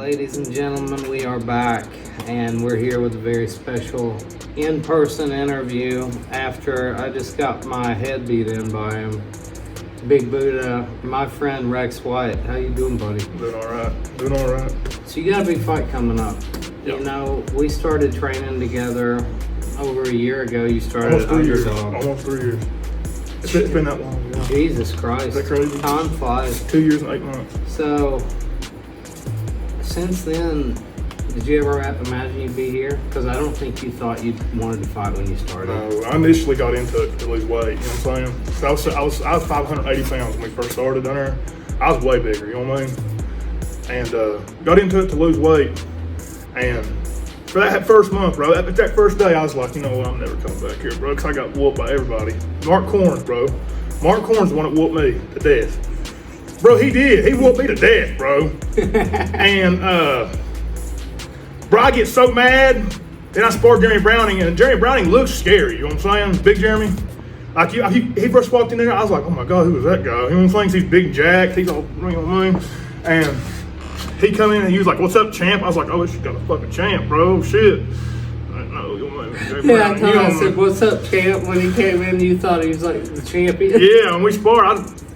Ladies and gentlemen, we are back, and we're here with a very special in-person interview after I just got my head beat in by him. Big Buddha, my friend Rex White. How you doing, buddy? Doing all right. So you got a big fight coming up. Yep. You know, we started training together over a year ago. You started at Underdog. Almost 3 years. It's been that long. Yeah. Jesus Christ. Is that crazy? Time flies. 2 years and 8 months. So, since then, did you ever imagine you'd be here? Because I don't think you thought you wanted to fight when you started. No, I initially got into it to lose weight, you know what I'm saying? So I was 580 pounds when we first started down there. I was way bigger, you know what I mean? And got into it to lose weight. And for that first month, bro, that first day, I was like, you know what, I'm never coming back here, bro, because I got whooped by everybody. Mark Corns, bro. Mark Corns the one that whooped me to death. Bro, he did. He whooped me to death, bro. And, bro, I get so mad. Then I sparred Jeremy Browning, and Jeremy Browning looks scary, you know what I'm saying? Big Jeremy. Like, he first walked in there, I was like, oh my God, who was that guy? You know what I'm saying? He's big jacked, he's all, you know what I mean? And he come in and he was like, what's up, champ? I was like, oh, this got a fucking champ, bro, shit. No, you know, yeah, I said, what's up, champ? When he came in, you thought he was like the champion? Yeah, when we sparred,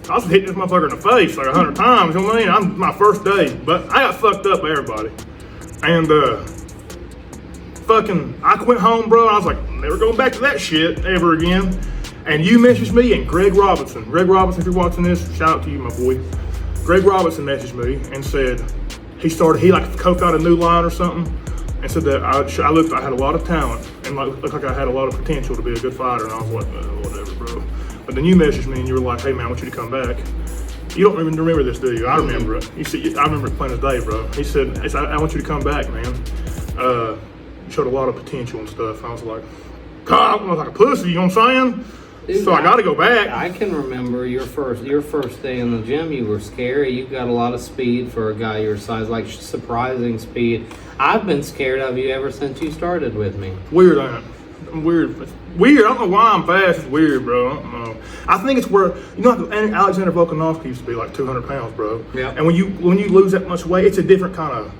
I was hitting this motherfucker in the face like 100 times, you know what I mean? My first day, but I got fucked up by everybody. And I went home, bro, and I was like, never going back to that shit ever again. And you messaged me, and Greg Robinson, if you're watching this, shout out to you, my boy. Greg Robinson messaged me and said he like coked out a new line or something, and said that I had a lot of talent and looked like I had a lot of potential to be a good fighter. And I was like, whatever, bro. But then you messaged me and you were like, hey man, I want you to come back. You don't even remember this, do you? I remember it. You said, I remember it plain as day, bro. He said, I want you to come back, man. You showed a lot of potential and stuff. I was like, God, I was like a pussy, you know what I'm saying? Dude, so I got to go back. I can remember your first day in the gym. You were scary. You got a lot of speed for a guy your size, like surprising speed. I've been scared of you ever since you started with me. Weird, ain't it? I'm weird. It's weird. I don't know why I'm fast. It's weird, bro. I don't know. I think it's where, you know, Alexander Volkanovski used to be like 200 pounds, bro. Yeah. And when you lose that much weight, it's a different kind of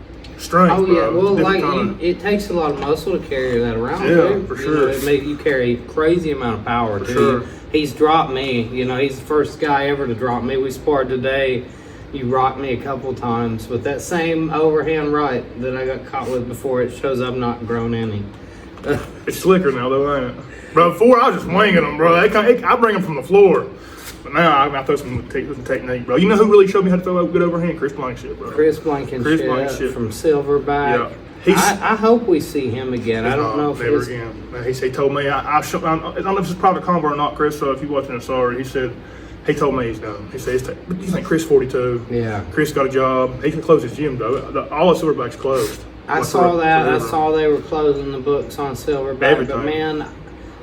strength, oh, yeah. Bro. Well, like, it takes a lot of muscle to carry that around. Yeah, too. for sure. It makes you carry crazy amount of power, for too. Sure. He's dropped me. You know, he's the first guy ever to drop me. We sparred today. You rocked me a couple times with that same overhand right that I got caught with before. It shows I've not grown any. It's slicker now, though, ain't it? Bro, before I was just winging them, bro. I bring them from the floor. But now I throw some technique, bro. You know who really showed me how to throw a good overhand? Chris Blankenship, bro. Chris Blankenship from Silverback. Yeah. I hope we see him again. I don't know if never again. He told me, I don't know if it's a private convo or not, Chris, so if you're watching this, sorry. He told me he's done. He said, you think Chris 42? Yeah. Chris got a job. He can close his gym, though. All the Silverbacks closed. I saw that. I saw they were closing the books on Silverback. Everything. But, man,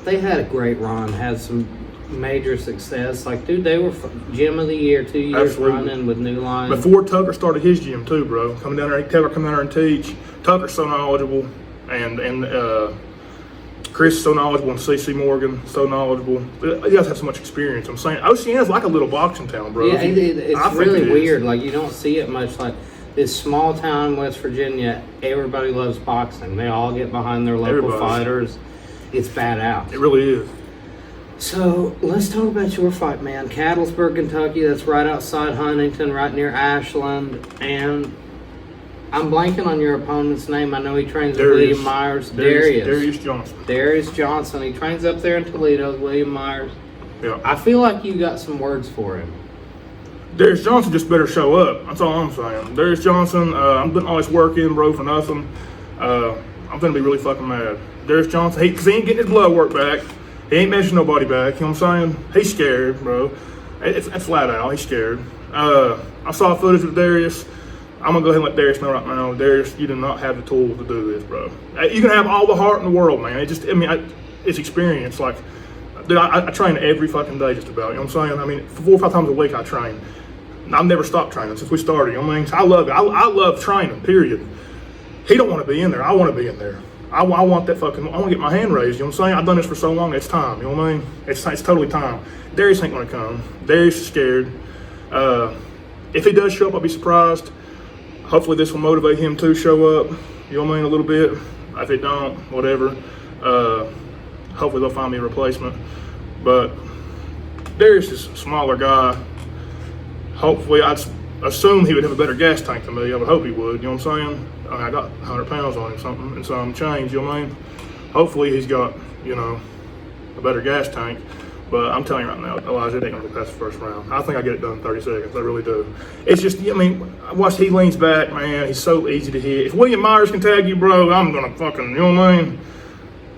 they had a great run, had some major success. Like, dude, they were gym of the year 2 years running with New Line. Before Tucker started his gym, too, bro. Taylor come down there and teach. Tucker's so knowledgeable, and Chris is so knowledgeable, and CC Morgan so knowledgeable. You guys have so much experience. I'm saying Oceana's like a little boxing town, bro. Yeah, it's really weird. Like, you don't see it much. Like this small town in West Virginia, everybody loves boxing. They all get behind their local fighters. It's bad out. It really is. So let's talk about your fight, man. Cattlesburg, Kentucky. That's right outside Huntington, right near Ashland, and I'm blanking on your opponent's name. I know he trains with William Myers. Darius Johnston. Darius Johnston. He trains up there in Toledo with William Myers. Yeah. I feel like you got some words for him. Darius Johnston just better show up. That's all I'm saying. Darius Johnston, I'm putting all this work in, bro, for nothing. I'm going to be really fucking mad. Darius Johnston, because he ain't getting his blood work back. He ain't measuring nobody back. You know what I'm saying? He's scared, bro. It's flat out. He's scared. I saw footage of Darius. I'm going to go ahead and let Darius know right now. Darius, you do not have the tools to do this, bro. You can have all the heart in the world, man. It's experience. Like, dude, I train every fucking day just about. You know what I'm saying? I mean, 4 or 5 times a week I train. I've never stopped training since we started. You know what I mean? So I love it. I love training, period. He don't want to be in there. I want to be in there. I want that fucking, I want to get my hand raised. You know what I'm saying? I've done this for so long. It's time. You know what I mean? It's totally time. Darius ain't going to come. Darius is scared. If he does show up, I'll be surprised. Hopefully this will motivate him to show up. You know what I mean? A little bit. If they don't, whatever. Hopefully they'll find me a replacement. But Darius is a smaller guy. Hopefully, I'd assume he would have a better gas tank than me. I would hope he would. You know what I'm saying? I mean, I got 100 pounds on him, something, and some change. You know what I mean? Hopefully, he's got, you know, a better gas tank. But I'm telling you right now, Elijah ain't gonna get past the first round. I think I get it done in 30 seconds. I really do. It's just, I mean, watch, he leans back, man. He's so easy to hit. If William Myers can tag you, bro, I'm gonna fucking, you know what I mean?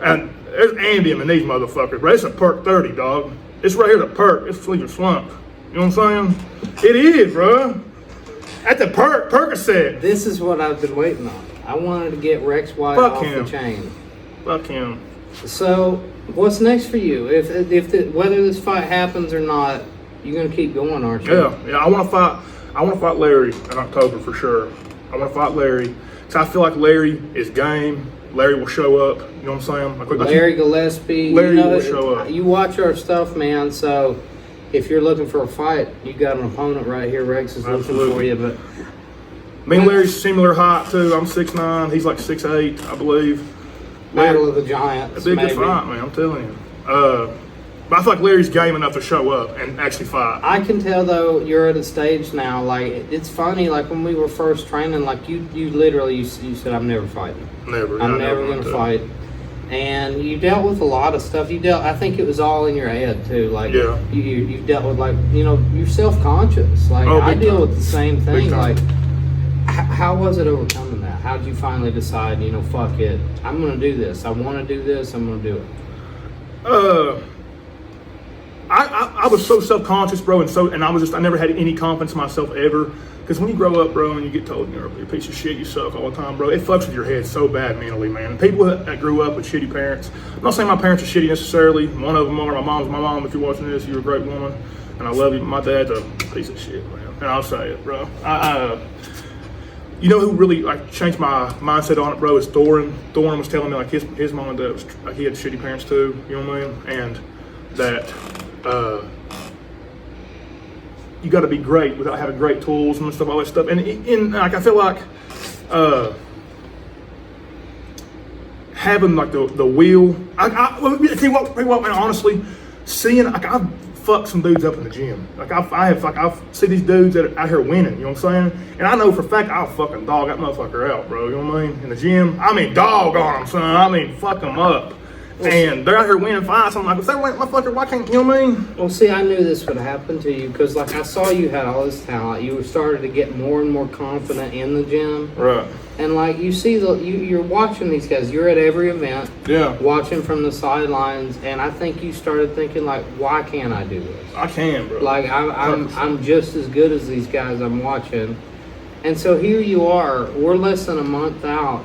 And there's Ambien in these motherfuckers, bro. It's a perk 30, dog. It's right here, the perk. It's sleep or slump. You know what I'm saying? It is, bro. That's a Percocet. This is what I've been waiting on. I wanted to get Rex White Fuck off him. the chain. Fuck him. So, what's next for you? Whether this fight happens or not, you're gonna keep going, aren't you? Yeah. I want to fight Larry in October for sure. I want to fight Larry because I feel like Larry is game. Larry will show up. You know what I'm saying? Like Larry Gillespie. Larry you know, will show up. You watch our stuff, man. So, if you're looking for a fight, you got an opponent right here. Rex is looking for you, but. Me and Larry's similar height too. I'm 6'9", he's like 6'8", I believe. Battle of the Giants. It'd be a good fight, man. I'm telling you. But I feel like Larry's game enough to show up and actually fight. I can tell though you're at a stage now. Like it's funny. Like when we were first training, like you literally you said I'm never fighting. Never. I'm never gonna fight. And you dealt with a lot of stuff. I think it was all in your head too. Like you dealt with like you're self-conscious. Like I deal with the same thing. Like. How was it overcoming that? How did you finally decide, fuck it, I'm going to do this. I want to do this. I'm going to do it. I was so self-conscious, bro, and I never had any confidence in myself ever. Because when you grow up, bro, and you get told you're a piece of shit, you suck all the time, bro, it fucks with your head so bad mentally, man. And people that grew up with shitty parents, I'm not saying my parents are shitty necessarily. One of them are. My mom's my mom. If you're watching this, you're a great woman, and I love you. My dad's a piece of shit, man. And I'll say it, bro. You know who really changed my mindset on it, bro, is Thorin. Thorin was telling me his mom and dad was he had shitty parents too, you know what I mean? And that you got to be great without having great tools and stuff, all that stuff. And I feel like having the will. Tell you what, man, honestly, seeing I've fuck some dudes up in the gym. I see these dudes that are out here winning, you know what I'm saying? And I know for a fact I'll fucking dog that motherfucker out, bro, you know what I mean? In the gym, I mean dog on them, son. I mean fuck them up. And they're out here winning fights. I'm like, if they win, motherfucker, why can't, you know what I mean? Well, see, I knew this would happen to you because, I saw you had all this talent. You were starting to get more and more confident in the gym. Right. And, you see, you're watching these guys. You're at every event. Yeah. Watching from the sidelines. And I think you started thinking, why can't I do this? I can, bro. I'm just as good as these guys I'm watching. And so here you are. We're less than a month out.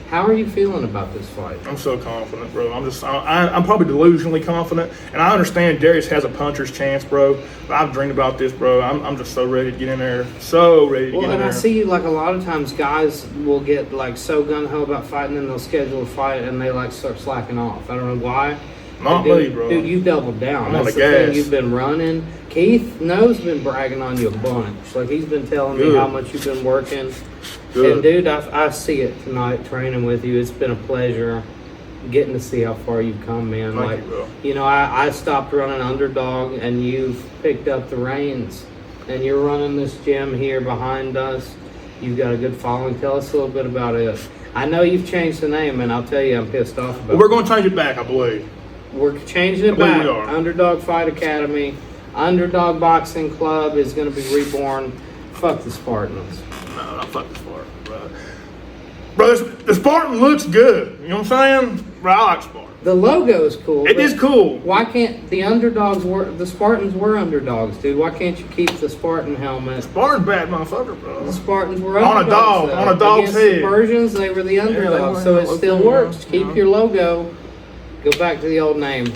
How are you feeling about this fight? I'm so confident, bro. I'm probably delusionally confident, and I understand Darius has a puncher's chance, bro. But I've dreamed about this, bro. I'm just so ready to get in there. So ready to get in there. Well, and I see you, a lot of times guys will get, so gung-ho about fighting, and they'll schedule a fight, and they, start slacking off. I don't know why. Not me, bro. Dude, you doubled down. I'm on the That's gas. thing. You've been running. Keith No's been bragging on you a bunch. He's been telling me how much you've been working. Good. And dude, I see it tonight training with you. It's been a pleasure getting to see how far you've come, man. Thank you, bro. I stopped running Underdog, and you've picked up the reins, and you're running this gym here behind us. You've got a good following. Tell us a little bit about it. I know you've changed the name, and I'll tell you, I'm pissed off about it. We're going to change it back, I believe. We're changing it back. Underdog Fight Academy. Underdog Boxing Club is going to be reborn. Fuck the Spartans. No, not fuck the Spartan, bro. Bro, the Spartan looks good. You know what I'm saying? Bro, I like Spartan. The logo is cool. It is cool. Why can't the Spartans were underdogs, dude? Why can't you keep the Spartan helmet? Spartan's bad motherfucker, bro. The Spartans were underdogs. On a dog's head. The Persians, they were the underdogs, so it still works. Keep your logo. Go back to the old name.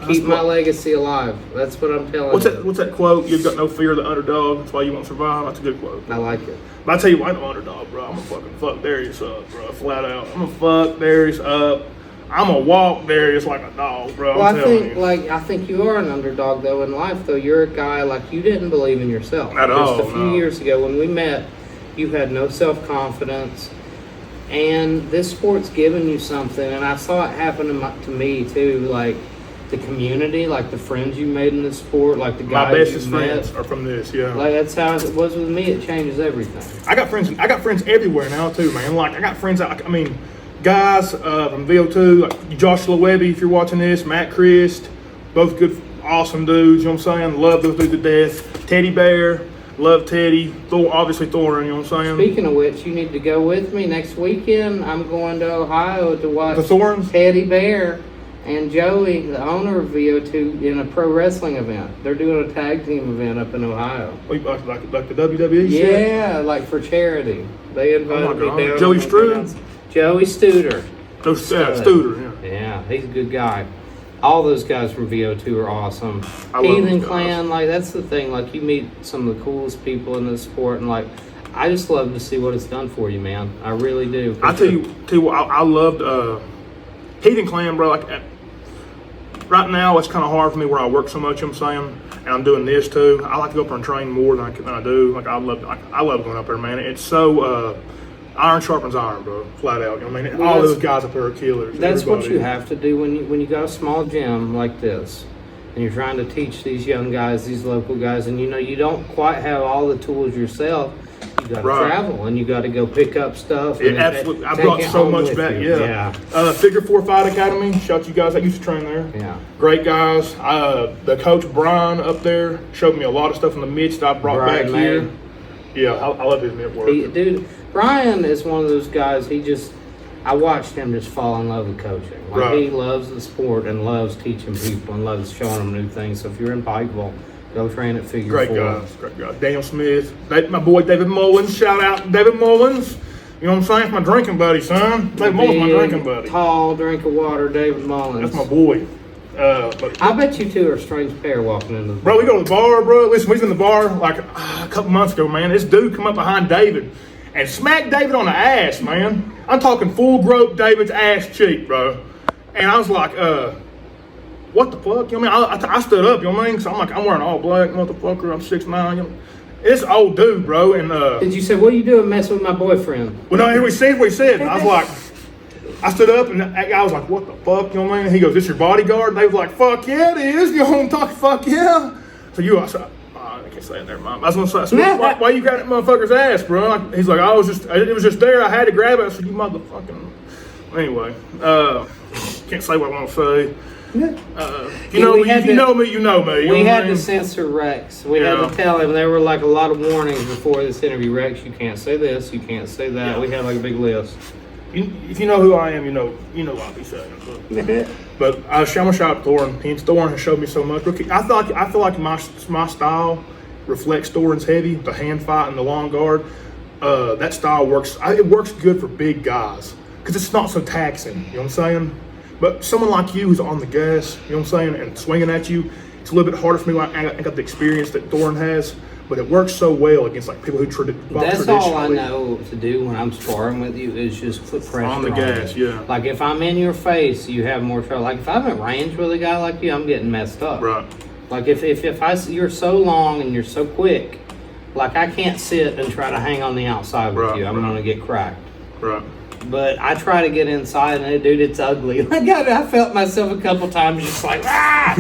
Keep my legacy alive. That's what I'm telling you. What's that quote? You've got no fear of the underdog. That's why you won't survive. That's a good quote. I like it. But I tell you what, I'm an underdog, bro. I'm gonna fuck Darius up, bro. Flat out. I'm gonna fuck Darius up. I'm gonna walk Darius like a dog, bro. Well, I think you are an underdog though in life. Though you're a guy you didn't believe in yourself. At all. Just a few years ago when we met, You had no self-confidence. And this sport's given you something. And I saw it happen to me, too. Like, the community, like the friends you made in this sport, like the guys My bestest you friends met. are from this, yeah. Like, that's how it was with me. It changes everything. I got friends everywhere now too, man. Like I got friends guys from VO2, like Joshua Webby, if you're watching this, Matt Christ, both good, awesome dudes, you know what I'm saying? Love those dudes to death. Teddy Bear, love Teddy. Obviously Thorin, you know what I'm saying? Speaking of which, you need to go with me next weekend. I'm going to Ohio to watch The Thorns? Teddy Bear and Joey, the owner of VO2, in a pro wrestling event. They're doing a tag team event up in Ohio. Like the WWE shit? Yeah, like for charity. They invited me down. Joey Struder? Joey Studer. Studer, yeah. Yeah, he's a good guy. All those guys from VO2 are awesome. I love Heathen those guys. Clan, like that's the thing. Like you meet some of the coolest people in this sport, and like I just love to see what it's done for you, man. I really do. I tell you what, I loved Heathen Clan, bro. Like right now, it's kind of hard for me where I work so much. You know what I'm saying, and I'm doing this too. I like to go up there and train more than I do. Like I love going up there, man. It's so iron sharpens iron, bro. Flat out. You know what I mean? Well, all those guys up there are killers. That's what Everybody. you have to do when you got a small gym like this, and you're trying to teach these young guys, these local guys, and you don't quite have all the tools yourself. You got to travel, and you got to go pick up stuff. It absolutely. I brought so much back. Yeah. Figure 4 Fight Academy. Shout you guys. I used to train there. Yeah. Great guys. The coach Brian up there showed me a lot of stuff in the mitts that I brought Brian back here. Yeah, I love his mitt work. Dude, Brian is one of those guys. I watched him just fall in love with coaching. Like he loves the sport and loves teaching people and loves showing them new things. So if you're in Pikeville, go train at Figure 4. Great guys. Daniel Smith, my boy David Mullins. Shout out David Mullins. You know what I'm saying? It's my drinking buddy, son. David Mullins, my drinking buddy. Tall drink of water, David Mullins. That's my boy. But I bet you two are a strange pair walking into the bar. Bro, we go to the bar, bro. Listen, we was in the bar like a couple months ago, man. This dude come up behind David and smacked David on the ass, man. I'm talking full grope David's ass cheek, bro. And I was like, what the fuck? You know what I mean? I stood up, you know what I mean? So I'm like, I'm wearing all black, motherfucker. I'm 6'9". You know? It's an old dude, bro. And did you say, what are you doing messing with my boyfriend? well, no, here we said what he said. And I was like, I stood up and I was like, what the fuck? You know what I mean? He goes, this your bodyguard? And they was like, fuck yeah, it is. You know what I'm talking? Fuck yeah. So I said, I can't say it there, Mom. I was gonna say, why you got that motherfucker's ass, bro? He's like, it was just there. I had to grab it. I said, you motherfucking. Anyway, can't say what I want to say. You know me. We had to censor Rex. We had to tell him there were like a lot of warnings before this interview. Rex, you can't say this, you can't say that. Yeah. We had like a big list. If you know who I am, you know what I'll be saying. But I'm gonna shout out Thorin. Thorin has showed me so much. I feel like my style reflects Thorin's heavy, the hand fight and the long guard. That style works. It works good for big guys because it's not so taxing. You know what I'm saying? But someone like you who's on the gas, you know what I'm saying, and swinging at you, it's a little bit harder for me. I got the experience that Thorin has. But it works so well against like people who That's all I know to do when I'm sparring with you is just put pressure on the gas. Yeah. Like if I'm in your face, you have more trouble. Like if I'm at range with a guy like you, I'm getting messed up. Right. Like if you're so long and you're so quick, like I can't sit and try to hang on the outside with you. I'm gonna get cracked. Right. But I try to get inside, and dude, it's ugly. Like I felt myself a couple times, just like ah.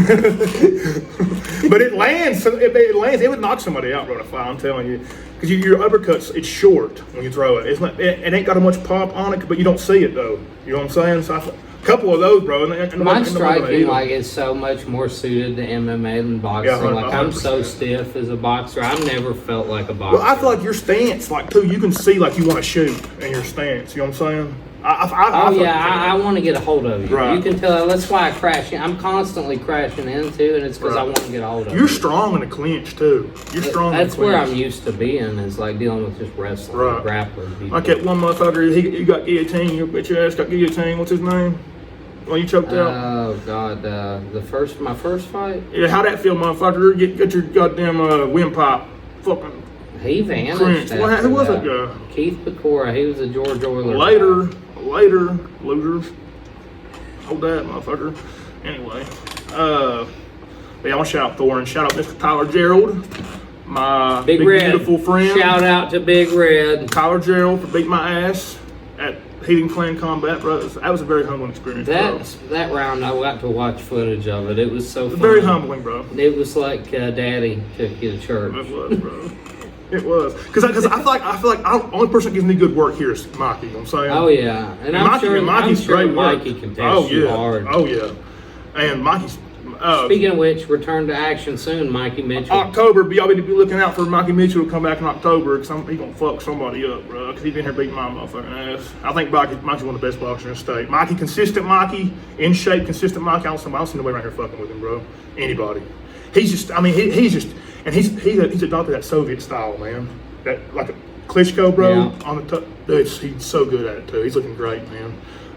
But it lands. If it lands, it would knock somebody out, bro. To fly, I'm telling you, because your uppercuts, it's short when you throw it. It's not. It ain't got a much pop on it, but you don't see it though. You know what I'm saying? So a couple of those, bro. My striking like is so much more suited to MMA than boxing. Yeah, like I'm so stiff as a boxer. I've never felt like a boxer. Well, I feel like your stance, like too, you can see like you want to shoot in your stance. You know what I'm saying? I want to get a hold of you. Right. You can tell. That's why I crash in. I'm constantly crashing into, and it's because I want to get a hold of you. You're strong in the clinch too. You're strong. That's where I'm used to being. Is like dealing with just wrestling, grappling people. Like that one motherfucker, he got guillotine. Your bitch ass got guillotine. What's his name? When you choked out. Oh God, my first fight. Yeah, how that feel, motherfucker? Get your goddamn windpipe. Fucking. He vanished. Who was that guy? Keith Pecora. He was a George Oilers. Later, losers. Hold that, motherfucker. Anyway, yeah, I want to shout out Thorin. Shout out Mr. Tyler Gerald, My Big Red. beautiful friend. Shout out to Big Red. Tyler Gerald for beating my ass at Heating Clan Combat, bro. That was a very humbling experience, bro. That round, I got to watch footage of it. It was so fun. Very humbling, bro. It was like Daddy took you to church. It was, bro. It was. Because I feel like the only person that gives me good work here is Mikey, you know what I'm saying? Oh, yeah. And I'm sure Mikey's great work. Mikey can test you hard. Oh, yeah. And Mikey's... Speaking of which, return to action soon, Mikey Mitchell. October, y'all need to be looking out for Mikey Mitchell to come back in October because he's going to fuck somebody up, bro. Because he's been here beating my motherfucking ass. I think Mikey's one of the best boxers in the state. Mikey, consistent Mikey, in shape, consistent Mikey. I don't see nobody right here fucking with him, bro. Anybody. He's just, I mean, he's adopted that Soviet style, man. That, like a Klitschko, bro, Yeah. on the top. Dude, he's so good at it, too. He's looking great, man.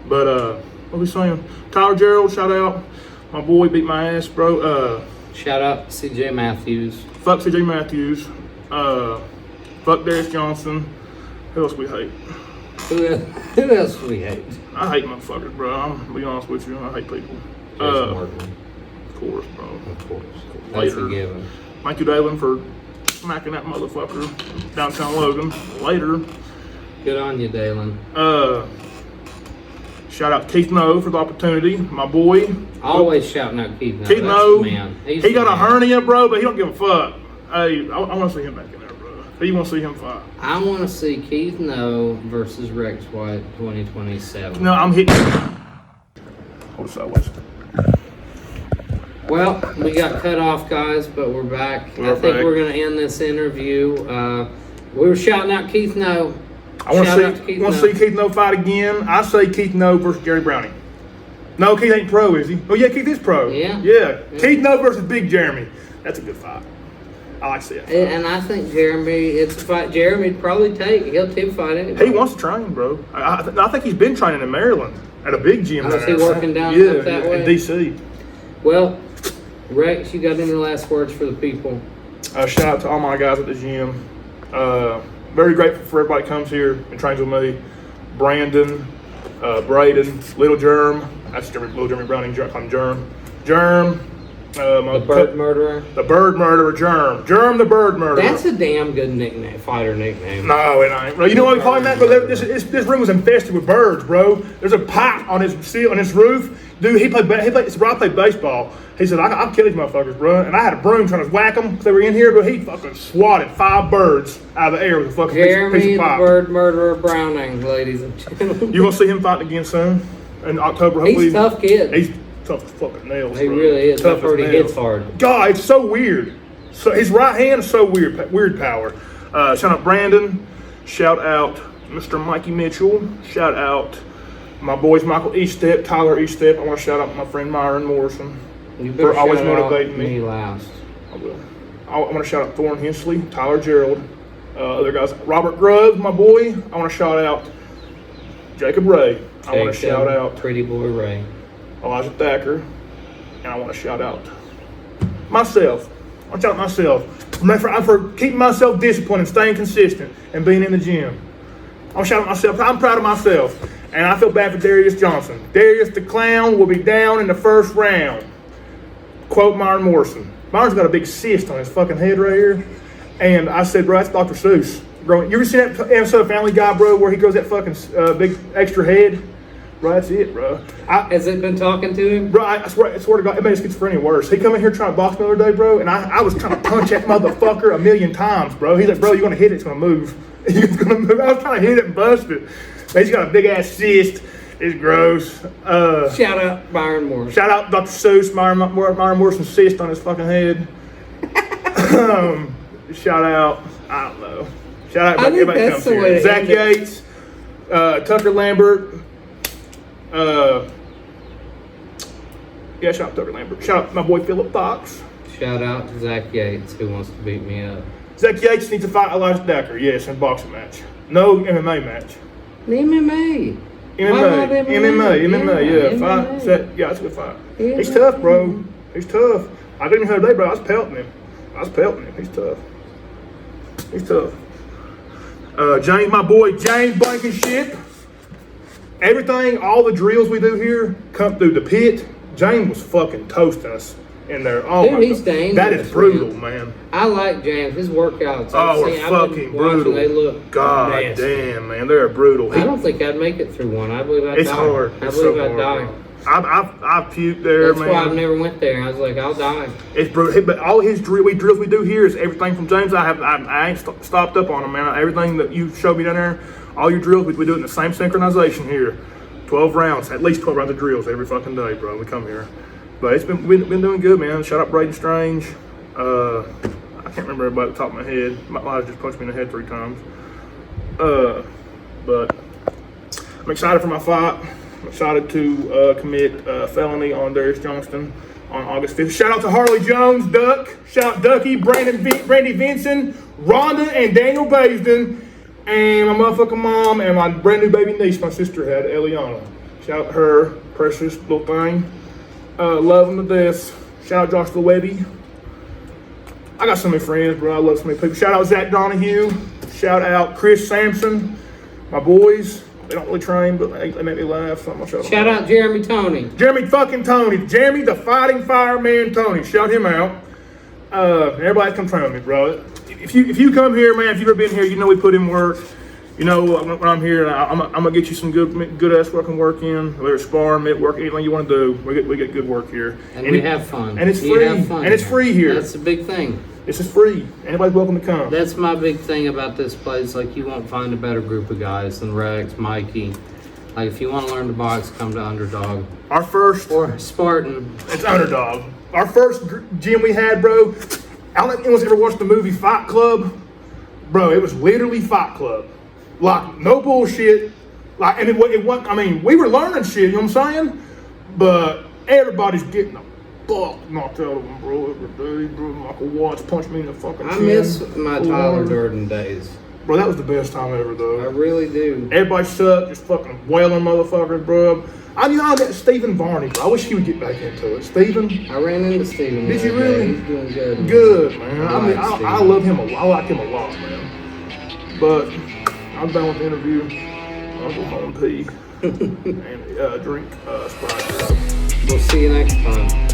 But, what are we saying? Tyler Gerald, shout out. My boy beat my ass, bro. Shout out to CJ Matthews. Fuck CJ Matthews. Fuck Darius Johnston. Who else we hate? Who else do we hate? I hate motherfuckers, bro. I'm gonna be honest with you. I hate people. Jason Workman. Of course, bro. Of course. Later. That's a given. Thank you, Dalen, for smacking that motherfucker downtown Logan. Later. Good on you, Dalen. Shout out Keith No for the opportunity. My boy. Always shouting out Keith No. Keith No. Man. He got a hernia, bro, but he don't give a fuck. Hey, I want to see him back in there, bro. You want to see him fight? I want to see Keith No versus Rex White 2027. No, I'm hitting. Hold sideways. Well, we got cut off, guys, but we're back. We're I think back. we're going to end this interview. We were shouting out Keith No. I want Shout out to to Keith see No. Keith No fight again. I say Keith No versus Jerry Browning. No, Keith ain't pro, is he? Oh yeah, Keith is pro. Yeah. Yeah. Keith No versus Big Jeremy. That's a good fight. I like to see that fight. And I think it's a fight Jeremy'd probably take. He'll tip fight anybody. He wants to train, bro. I think he's been training in Maryland at a big gym. Oh, is there. he working down up that way? in DC. Well, Rex, you got any last words for the people? Shout out to all my guys at the gym. Very grateful for everybody that comes here and trains with me. Brandon, Braden, Little Germ. That's Little Jeremy Browning. Call him Germ. Germ. The Bird Murderer? The Bird Murderer, Germ. Germ the Bird Murderer. That's a damn good nickname, fighter nickname. No, it ain't, bro. You know why we call him that? Bro, this room was infested with birds, bro. There's a pipe on his roof. Dude, he played baseball. He said, I'll kill these motherfuckers, bro. And I had a broom trying to whack them because they were in here, but he fucking swatted 5 birds out of the air with a fucking Jeremy piece the of pipe. Bird Murderer Browning, ladies and gentlemen. You gonna see him fighting again soon? In October, hopefully. He's a tough kid. He's tough as fucking nails, He bro. really is. Tough I've heard as he nails. hits hard. God, it's so weird. So his right hand is so weird power. Shout out Brandon. Shout out Mr. Mikey Mitchell. Shout out my boys Michael Eastep, Tyler Eastep. I want to shout out my friend Myron Morrison You better for always shout out motivating me. last. I will. I want to shout out Thorne Hensley, Tyler Gerald, other guys. Robert Grubb, my boy. I want to shout out Jacob Ray. I want to shout out Pretty Boy Ray. Elijah Thacker, and I want to shout out myself. I want to shout out myself for keeping myself disciplined and staying consistent and being in the gym. I want to shout out myself. I'm proud of myself, and I feel bad for Darius Johnston. Darius the Clown will be down in the first round. Quote Myron Morrison. Myron's got a big cyst on his fucking head right here, and I said, bro, that's Dr. Seuss. Bro, you ever seen that episode of Family Guy, bro, where he goes that fucking big extra head? Bro, that's it, bro. Has it been talking to him? Bro, I swear to God, it made his schizophrenia worse. He come in here trying to box me the other day, bro, and I was trying to punch that motherfucker 1,000,000 times, bro. He's like, bro, you're gonna hit it, it's gonna move. It's gonna move. I was trying to hit it and bust it. He's got a big ass cyst. It's gross. Shout out Byron Morrison. Shout out Dr. Seuss, Myron Morrison's cyst on his fucking head. Shout out, I don't know. Shout out I think everybody that's comes the way here. to Zach end it. Yates, Tucker Lambert. Yeah, shout out Tucker Lambert. Shout out my boy Philip Fox. Shout out to Zach Yates, who wants to beat me up. Zach Yates needs to fight Elijah Thacker, yes, in a boxing match. No MMA match. MMA. MMA, yeah. Fight. Yeah, that's a good fight. Yeah. He's tough, bro. He's tough. I didn't hear today, bro. I was pelting him. He's tough. James, my boy, James Blankenship. Everything, all the drills we do here come through the pit. James was fucking toasting us. in there. Oh Dude, my he's God. dangerous, That is brutal, man. man. I like James. His workouts. Oh, I've it's been fucking watching, brutal. They look God nasty. damn, man, they're brutal. I don't think I'd make it through one. I believe I'd die. It's hard. I It's believe so I'd hard, die. bro. I've puked there, That's man. why I've never went there. I was like, I'll die. It's brutal. But all his drills we do here is everything from James. I ain't stopped up on him, man. Everything that you showed me down there, all your drills, we do it in the same synchronization here. 12 rounds, at least 12 rounds of drills every fucking day, bro. We come here. But it's been doing good, man. Shout out Braden Strange. I can't remember everybody at the top of my head. My life just punched me in the head 3 times. But I'm excited for my fight. I'm excited to commit felony on Darius Johnston on August 5th. Shout out to Harley Jones, Duck. Shout out Ducky, Brandy Vincent, Rhonda, and Daniel Baisden. And my motherfucking mom and my brand new baby niece my sister had, Eliana. Shout out her, precious little thing. Love them to death. Shout out Joshua Webby. I got so many friends, bro. I love so many people. Shout out Zach Donahue. Shout out Chris Sampson. My boys. They don't really train, but they make me laugh. So I'm gonna Shout out Jeremy Tony. Jeremy fucking Tony. Jeremy the Fighting Fireman Tony. Shout him out. Everybody come train with me, bro. If you come here, man, if you've ever been here, you know we put in work. You know when I'm here, I'm gonna get you some good ass fucking work in. Whether it's sparring, mitt work, anything you want to do, we get good work here. And we have fun. And it's free. And it's free here. That's the big thing. This is free. Anybody's welcome to come. That's my big thing about this place. Like, you won't find a better group of guys than Rex, Mikey. Like, if you want to learn to box, come to Underdog. Our first, or Spartan. It's Underdog. Our first gym we had, bro. I don't know if anyone's ever watched the movie Fight Club. Bro, it was literally Fight Club. Like, no bullshit. Like, and it wasn't, I mean, we were learning shit, you know what I'm saying? But everybody's getting the fuck knocked out of them, bro, every day, bro. Michael Watts punched me in the fucking chin. I miss my Tyler Durden days. Bro, that was the best time ever, though. I really do. Everybody sucked, just fucking wailing motherfuckers, bro. I met Stephen Varney, bro. I wish he would get back into it. Stephen? I ran into Stephen. Did you really? He's doing good. Good, man. I love him a lot. I like him a lot, man. But I'm done with the interview. I'll go home and pee and drink Sprite. We'll see you next time.